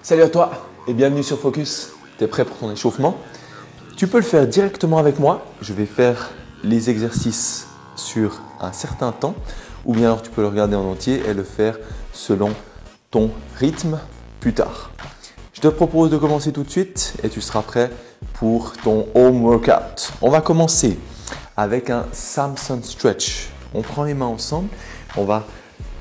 Salut à toi et bienvenue sur Focus. Tu es prêt pour ton échauffement? Tu peux le faire directement avec moi. Je vais faire les exercices sur un certain temps ou bien alors tu peux le regarder en entier et le faire selon ton rythme plus tard. Je te propose de commencer tout de suite et tu seras prêt pour ton home workout. On va commencer avec un Samson stretch. On prend les mains ensemble, on va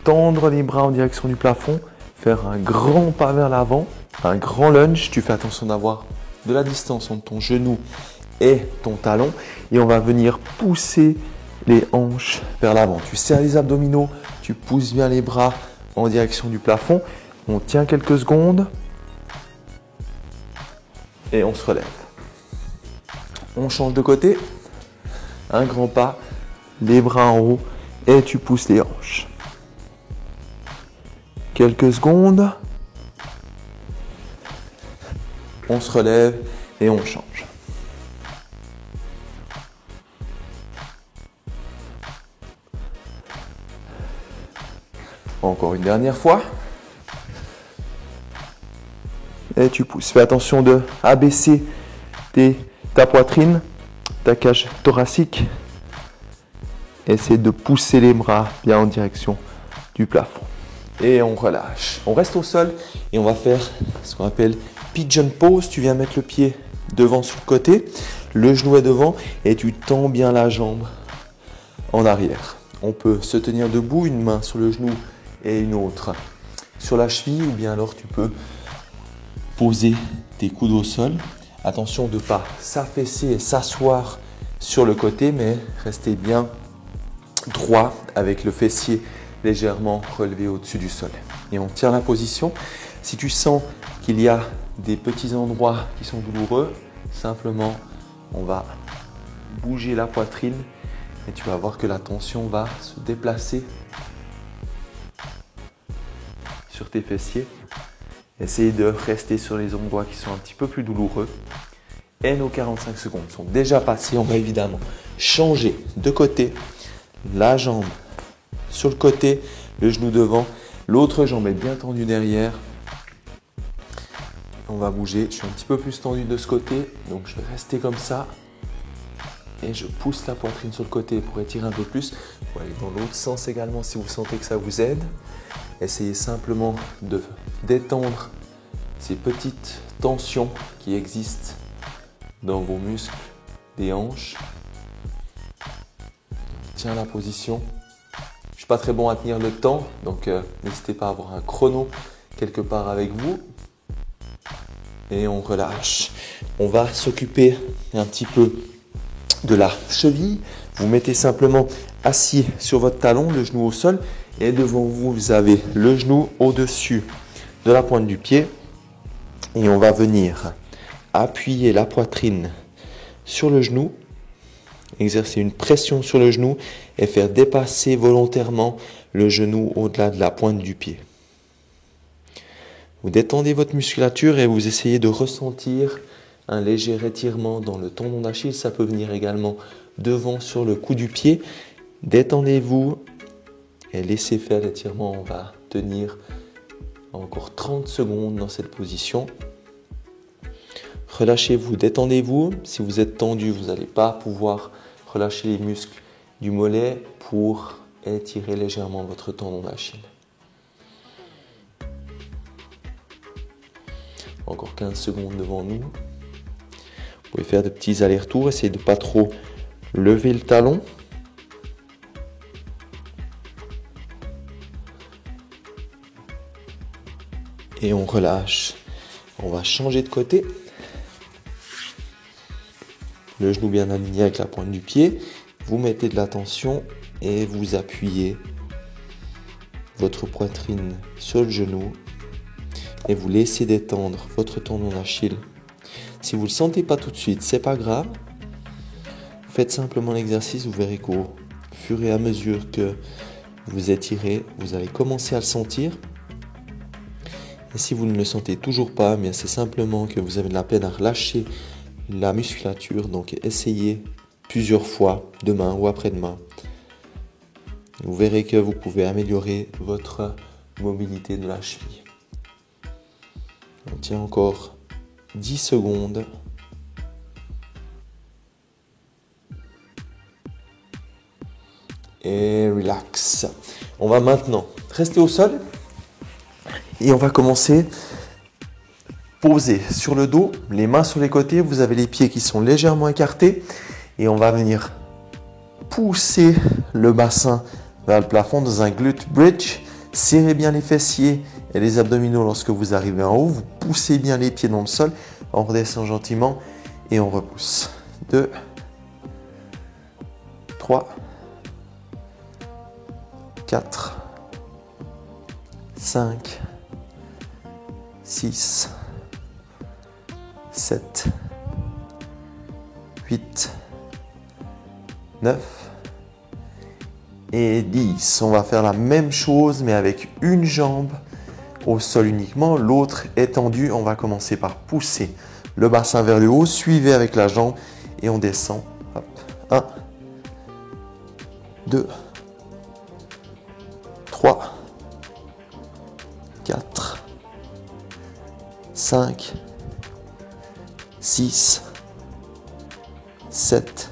tendre les bras en direction du plafond, faire un grand pas vers l'avant, un grand lunge. Tu fais attention d'avoir de la distance entre ton genou et ton talon et on va venir pousser les hanches vers l'avant. Tu serres les abdominaux, tu pousses bien les bras en direction du plafond. On tient quelques secondes et on se relève. On change de côté, un grand pas, les bras en haut et tu pousses les hanches. Quelques secondes, on se relève et on change. Encore une dernière fois. Et tu pousses. Fais attention de abaisser ta poitrine, ta cage thoracique. Essaie de pousser les bras bien en direction du plafond. Et on relâche. On reste au sol et on va faire ce qu'on appelle pigeon pose. Tu viens mettre le pied devant sur le côté, le genou est devant et tu tends bien la jambe en arrière. On peut se tenir debout, une main sur le genou et une autre sur la cheville ou bien alors tu peux poser tes coudes au sol. Attention de ne pas s'affaisser et s'asseoir sur le côté mais rester bien droit avec le fessier légèrement relevé au-dessus du sol. Et on tient la position. Si tu sens qu'il y a des petits endroits qui sont douloureux, simplement on va bouger la poitrine et tu vas voir que la tension va se déplacer sur tes fessiers. Essaye de rester sur les endroits qui sont un petit peu plus douloureux. Et nos 45 secondes sont déjà passées. On va évidemment changer de côté. La jambe sur le côté, le genou devant. L'autre jambe est bien tendue derrière. On va bouger. Je suis un petit peu plus tendu de ce côté. Donc je vais rester comme ça. Et je pousse la poitrine sur le côté pour étirer un peu plus. Vous pouvez aller dans l'autre sens également si vous sentez que ça vous aide. Essayez simplement de détendre ces petites tensions qui existent dans vos muscles des hanches. Tiens la position. Je ne suis pas très bon à tenir le temps, donc n'hésitez pas à avoir un chrono quelque part avec vous. Et on relâche. On va s'occuper un petit peu de la cheville. Vous mettez simplement assis sur votre talon, le genou au sol. Et devant vous, vous avez le genou au-dessus de la pointe du pied. Et on va venir appuyer la poitrine sur le genou, exercer une pression sur le genou et faire dépasser volontairement le genou au-delà de la pointe du pied. Vous détendez votre musculature et vous essayez de ressentir un léger étirement dans le tendon d'Achille. Ça peut venir également devant sur le cou du pied. Détendez-vous et laissez faire l'étirement. On va tenir encore 30 secondes dans cette position. Relâchez-vous, détendez-vous. Si vous êtes tendu, vous n'allez pas pouvoir relâcher les muscles du mollet pour étirer légèrement votre tendon d'Achille. Encore 15 secondes devant nous. Vous pouvez faire de petits allers-retours. Essayez de ne pas trop lever le talon. Et on relâche. On va changer de côté. Le genou bien aligné avec la pointe du pied. Vous mettez de la tension et vous appuyez votre poitrine sur le genou. Et vous laissez détendre votre tendon d'Achille. Si vous ne le sentez pas tout de suite, c'est pas grave. Faites simplement l'exercice. Vous verrez qu'au fur et à mesure que vous étirez, vous allez commencer à le sentir. Et si vous ne le sentez toujours pas, bien c'est simplement que vous avez de la peine à relâcher la musculature. Donc essayez plusieurs fois, demain ou après-demain. Vous verrez que vous pouvez améliorer votre mobilité de la cheville. tient encore 10 secondes. Et relax. On va maintenant rester au sol et on va commencer poser sur le dos, les mains sur les côtés. Vous avez les pieds qui sont légèrement écartés et on va venir pousser le bassin vers le plafond dans un glute bridge. Serrez bien les fessiers et les abdominaux lorsque vous arrivez en haut. Vous poussez bien les pieds dans le sol. On redescend gentiment et on repousse. 2, 3, 4, 5, 6, 7, 8, 9 et 10. On va faire la même chose mais avec une jambe au sol uniquement, l'autre étendue. On va commencer par pousser le bassin vers le haut, suivez avec la jambe et on descend. Hop. 1, 2, 3, 4, 5, 6, 7,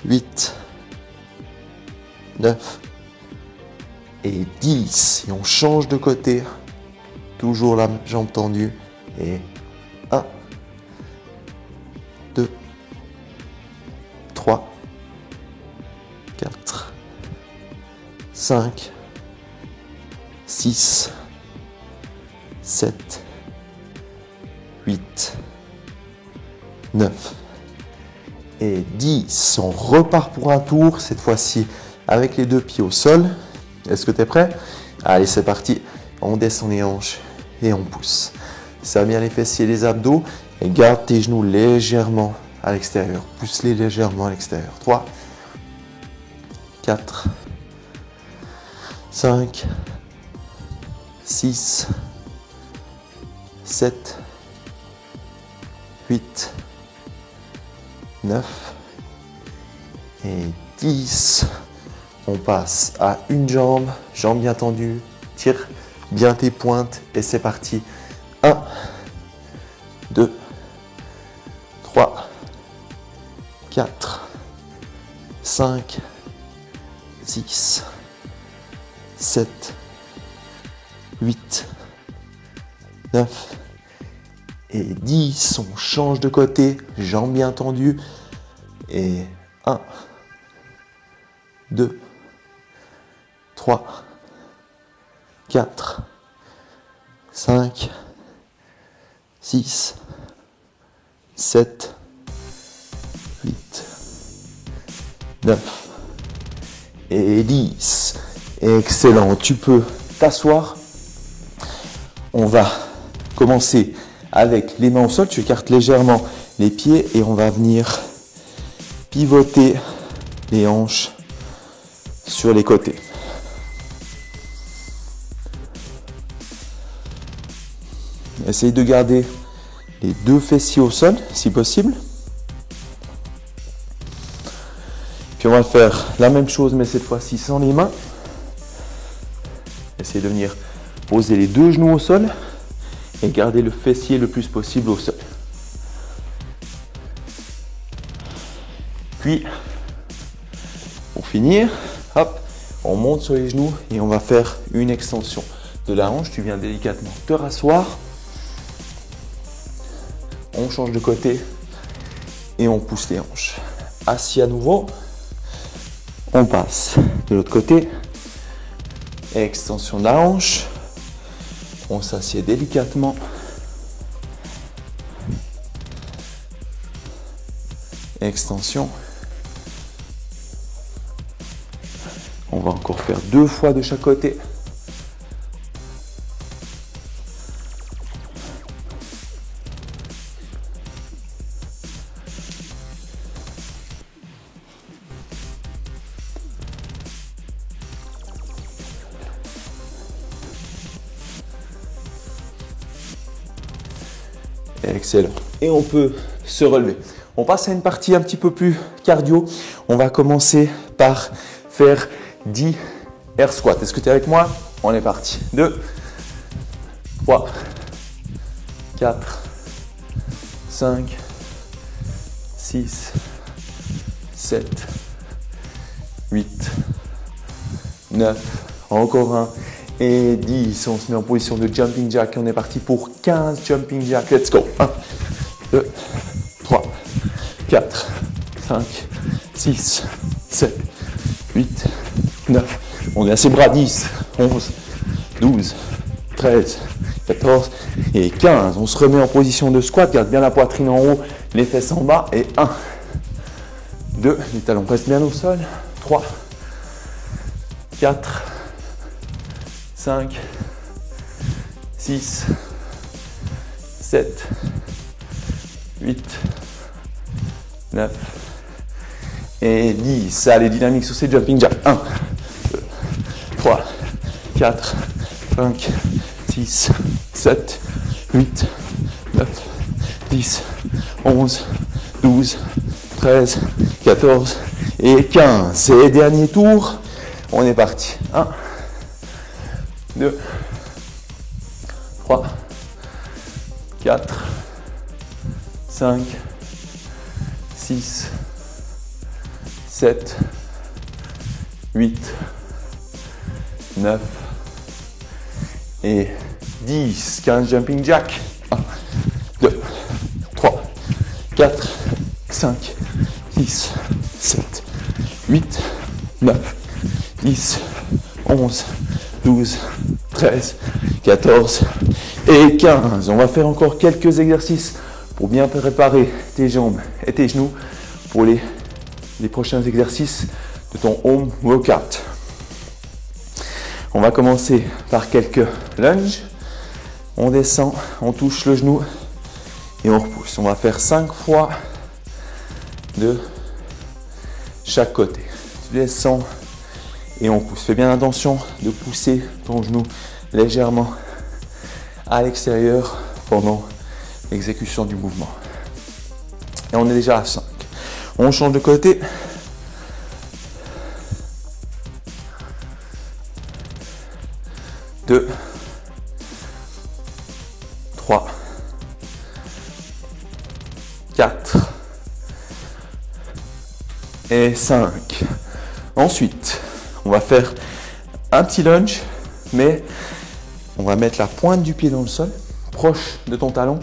8, 9 et 10. Et on change de côté. Toujours la jambe tendue. Et 1, 2, 3, 4, 5, 6, 7, 8, 9 et 10. On repart pour un tour, cette fois-ci avec les deux pieds au sol. Est-ce que tu es prêt? Allez, c'est parti. On descend les hanches et on pousse. Serre bien les fessiers et les abdos et garde tes genoux légèrement à l'extérieur. Pousse-les légèrement à l'extérieur. 3, 4, 5, 6, 7, 8, 9 et 10. On passe à une jambe, jambe bien tendue, tire bien tes pointes et c'est parti. 1, 2, 3, 4, 5, 6, 7, 8, 9 et 10. On change de côté, jambes bien tendues. Et 1, 2, 3, 4, 5, 6, 7, 8, 9 et 10. Excellent. Tu peux t'asseoir. On va commencer avec les mains au sol. Tu écartes légèrement les pieds et on va venir pivoter les hanches sur les côtés. Essaye de garder les deux fessiers au sol si possible. Puis on va faire la même chose mais cette fois-ci sans les mains. Essaye de venir poser les deux genoux au sol et garder le fessier le plus possible au sol. Puis, pour finir, hop, on monte sur les genoux et on va faire une extension de la hanche. Tu viens délicatement te rasseoir. On change de côté et on pousse les hanches. Assis à nouveau, on passe de l'autre côté. Extension de la hanche. On s'assied délicatement. Extension. On va encore faire 2 fois de chaque côté. Excellent. Et on peut se relever. On passe à une partie un petit peu plus cardio. On va commencer par faire 10 air squats. Est-ce que tu es avec moi? On est parti. 2, 3, 4, 5, 6, 7, 8, 9, encore un, et 10. On se met en position de jumping jack et on est parti pour 15 jumping jack. Let's go. 1, 2, 3, 4, 5, 6, 7, 8, 9. On est à ses bras. 10, 11, 12, 13, 14 et 15. On se remet en position de squat. Garde bien la poitrine en haut, les fesses en bas. Et 1, 2, les talons restent bien au sol. 3, 4, 5, 6, 7, 8, 9 et 10. Allez, dynamique sur ces jumping jacks. 1, 2, 3, 4, 5, 6, 7, 8, 9, 10, 11, 12, 13, 14 et 15. Et dernier tour, on est parti. 1, 2, 3, 4, 5, 6, 7, 8, 9 et 10. 15 jumping jack. 1, 2, 3, 4, 5, 6, 7, 8, 9, 10, 11, 12, 13, 14 et 15. On va faire encore quelques exercices pour bien préparer tes jambes et tes genoux pour les prochains exercices de ton home workout. On va commencer par quelques lunges. On descend, on touche le genou et on repousse. On va faire 5 fois de chaque côté. Tu descends et on pousse. Fais bien attention de pousser ton genou légèrement à l'extérieur pendant l'exécution du mouvement. Et on est déjà à 5. On change de côté. Deux, 3, 4 et 5. Ensuite, on va faire un petit lunge, mais on va mettre la pointe du pied dans le sol, proche de ton talon,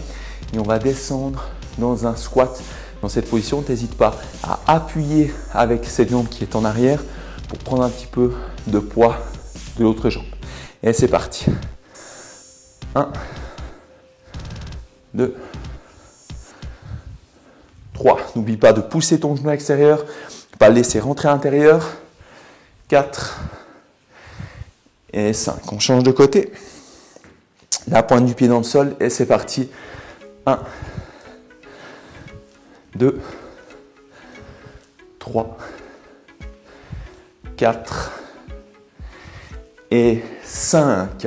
et on va descendre dans un squat. Dans cette position, n'hésite pas à appuyer avec cette jambe qui est en arrière pour prendre un petit peu de poids de l'autre jambe. Et c'est parti. 1, 2, 3. N'oublie pas de pousser ton genou à l'extérieur, pas le laisser rentrer à l'intérieur. 4 et 5. On change de côté. La pointe du pied dans le sol et c'est parti. 1, 2, 3, 4 et 5.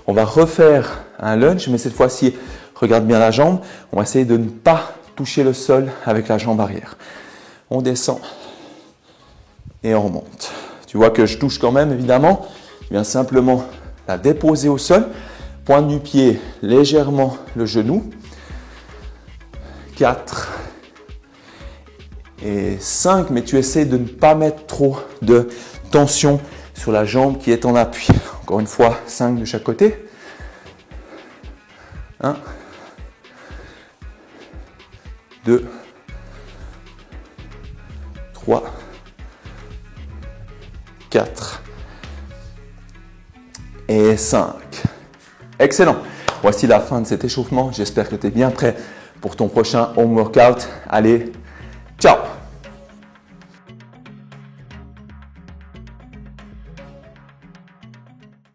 On va refaire un lunge, mais cette fois-ci, regarde bien la jambe. On va essayer de ne pas toucher le sol avec la jambe arrière. On descend et on remonte. Tu vois que je touche quand même, évidemment. Je viens simplement la déposer au sol. Pointe du pied légèrement le genou. 4 et 5, mais tu essaies de ne pas mettre trop de tension sur la jambe qui est en appui. Encore une fois, 5 de chaque côté. 1, 2, 3, 4 et 5. Excellent. Voici la fin de cet échauffement. J'espère que tu es bien prêt pour ton prochain home workout. Allez, ciao!